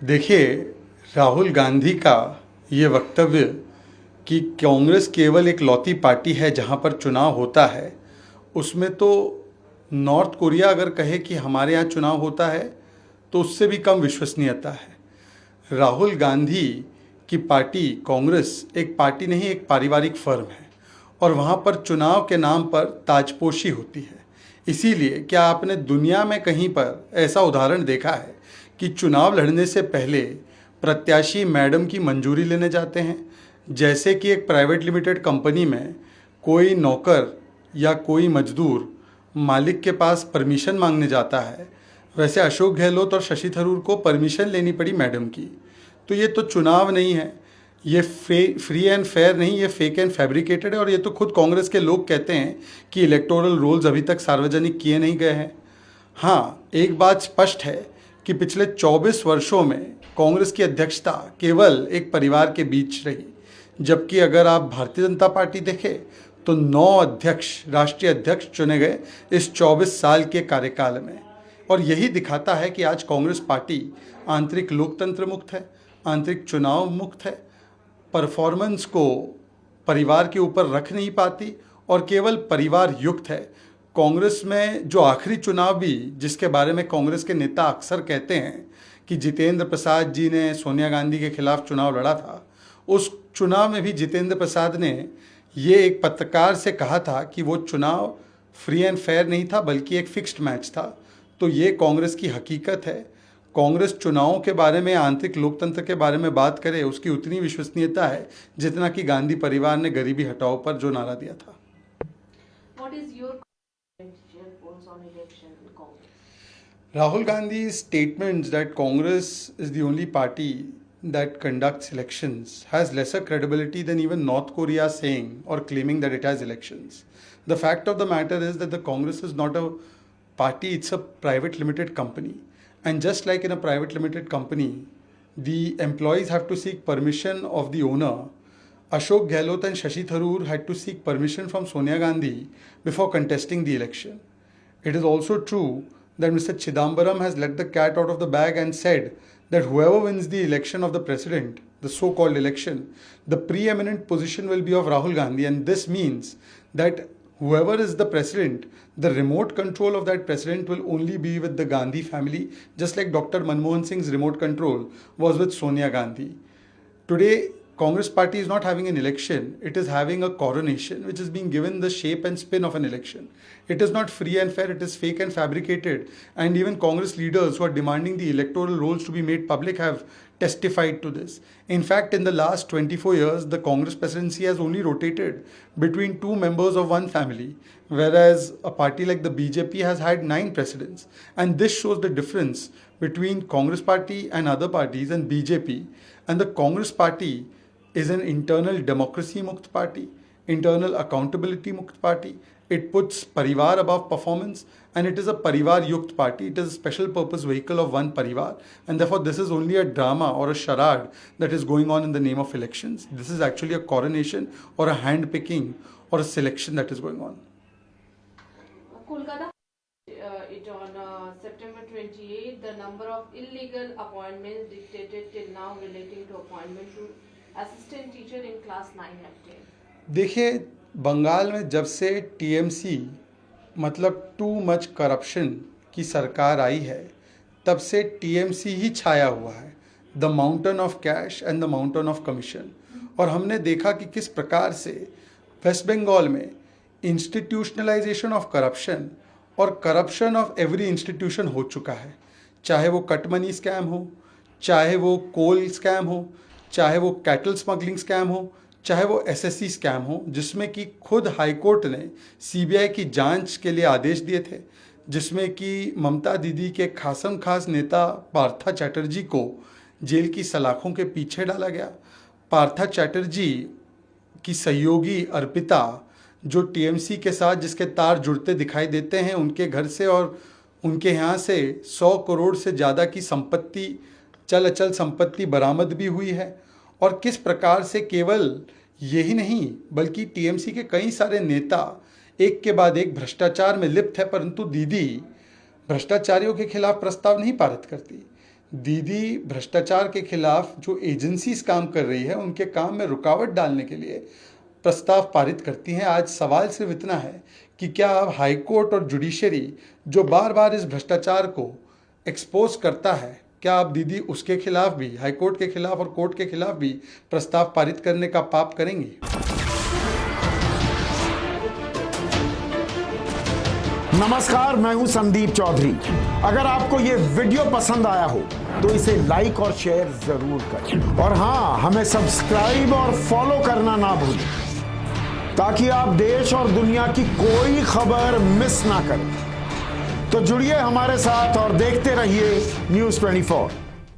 देखिए, राहुल गांधी का ये वक्तव्य कि कांग्रेस केवल एक लौती पार्टी है जहां पर चुनाव होता है, उसमें तो नॉर्थ कोरिया अगर कहे कि हमारे यहाँ चुनाव होता है तो उससे भी कम विश्वसनीयता है। राहुल गांधी की पार्टी कांग्रेस एक पार्टी नहीं, एक पारिवारिक फर्म है और वहाँ पर चुनाव के नाम पर ताजपोशी होती है। इसीलिए क्या आपने दुनिया में कहीं पर ऐसा उदाहरण देखा है कि चुनाव लड़ने से पहले प्रत्याशी मैडम की मंजूरी लेने जाते हैं? जैसे कि एक प्राइवेट लिमिटेड कंपनी में कोई नौकर या कोई मजदूर मालिक के पास परमिशन मांगने जाता है, वैसे अशोक गहलोत और शशि थरूर को परमिशन लेनी पड़ी मैडम की। तो ये तो चुनाव नहीं है, ये फ्री एंड फेयर नहीं, ये फेक एंड फैब्रिकेटेड है। और ये तो खुद कांग्रेस के लोग कहते हैं कि इलेक्टोरल रोल्स अभी तक सार्वजनिक किए नहीं गए हैं। हाँ, एक बात स्पष्ट है कि पिछले 24 वर्षों में कांग्रेस की अध्यक्षता केवल एक परिवार के बीच रही, जबकि अगर आप भारतीय जनता पार्टी देखें तो 9 अध्यक्ष, राष्ट्रीय अध्यक्ष चुने गए इस 24 साल के कार्यकाल में। और यही दिखाता है कि आज कांग्रेस पार्टी आंतरिक लोकतंत्र मुक्त है, आंतरिक चुनाव मुक्त है, परफॉर्मेंस को परिवार के ऊपर रख नहीं पाती और केवल परिवार युक्त है। कांग्रेस में जो आखिरी चुनाव भी, जिसके बारे में कांग्रेस के नेता अक्सर कहते हैं कि जितेंद्र प्रसाद जी ने सोनिया गांधी के खिलाफ चुनाव लड़ा था, उस चुनाव में भी जितेंद्र प्रसाद ने ये एक पत्रकार से कहा था कि वो चुनाव फ्री एंड फेयर नहीं था बल्कि एक फिक्स्ड मैच था। तो ये कांग्रेस की हकीकत है। कांग्रेस चुनावों के बारे में, आंतरिक लोकतंत्र के बारे में बात करे, उसकी उतनी विश्वसनीयता है जितना कि गांधी परिवार ने गरीबी हटाओ पर जो नारा दिया था। What is your polls on election in Congress? Rahul Gandhi's statements that Congress is the only party that conducts elections has lesser credibility than even North Korea saying or claiming that it has elections. The fact of the matter is that the Congress is not a party, it's a private limited company. And just like in a private limited company, the employees have to seek permission of the owner. Ashok Gehlot and Shashi Tharoor had to seek permission from Sonia Gandhi before contesting the election. It is also true that Mr. Chidambaram has let the cat out of the bag and said that whoever wins the election of the president, the so-called election, the preeminent position will be of Rahul Gandhi, and this means that whoever is the president, the remote control of that president will only be with the Gandhi family, just like Dr. Manmohan Singh's remote control was with Sonia Gandhi. Today, Congress party is not having an election, it is having a coronation which is being given the shape and spin of an election. It is not free and fair, it is fake and fabricated. And even Congress leaders who are demanding the electoral rolls to be made public have testified to this. In fact, in the last 24 years, the Congress presidency has only rotated between 2 members of one family, whereas a party like the BJP has had 9 presidents. And this shows the difference between Congress party and other parties and BJP. And the Congress party is an internal democracy mukt party, internal accountability mukt party. It puts parivar above performance, and it is a parivar yukt party. It is a special purpose vehicle of one parivar, and therefore this is only a drama or a charade that is going on in the name of elections. This is actually a coronation or a hand picking or a selection that is going on. Kolkata it on September 28, the number of illegal appointments dictated till now relating to appointment to assistant teacher in class 9 and 10. देखिए, बंगाल में जब से TMC मतलब too much corruption की सरकार आई है, तब से टीएमसी ही छाया हुआ है, the mountain of cash and the mountain of commission. और हमने देखा कि किस प्रकार से वेस्ट बंगाल में इंस्टीट्यूशनलाइजेशन ऑफ करप्शन और करप्शन ऑफ एवरी इंस्टीट्यूशन हो चुका है। चाहे वो कट मनी स्कैम हो, चाहे वो कोल स्कैम हो, चाहे वो कैटल स्मगलिंग स्कैम हो, चाहे वो एसएससी स्कैम हो, जिसमें कि खुद हाईकोर्ट ने सीबीआई की जांच के लिए आदेश दिए थे, जिसमें कि ममता दीदी के खासम खास नेता पार्था चैटर्जी को जेल की सलाखों के पीछे डाला गया। पार्था चैटर्जी की सहयोगी अर्पिता, जो टीएमसी के साथ जिसके तार जुड़ते दिखाई देते हैं, उनके घर से और उनके यहाँ से 100 करोड़ से ज़्यादा की संपत्ति, चल अचल संपत्ति बरामद भी हुई है। और किस प्रकार से केवल यही नहीं बल्कि टीएमसी के कई सारे नेता एक के बाद एक भ्रष्टाचार में लिप्त है, परंतु दीदी भ्रष्टाचारियों के खिलाफ प्रस्ताव नहीं पारित करती। दीदी भ्रष्टाचार के खिलाफ जो एजेंसीज काम कर रही है उनके काम में रुकावट डालने के लिए प्रस्ताव पारित करती हैं। आज सवाल सिर्फ इतना है कि क्या अब हाईकोर्ट और जुडिशरी जो बार बार इस भ्रष्टाचार को एक्सपोज करता है, क्या अब दीदी उसके खिलाफ भी, हाईकोर्ट के खिलाफ और कोर्ट के खिलाफ भी प्रस्ताव पारित करने का पाप करेंगी? नमस्कार, मैं हूं संदीप चौधरी। अगर आपको ये वीडियो पसंद आया हो तो इसे लाइक और शेयर जरूर करें, और हाँ, हमें सब्सक्राइब और फॉलो करना ना भूलें ताकि आप देश और दुनिया की कोई खबर मिस ना करें। तो जुड़िए हमारे साथ और देखते रहिए News 24।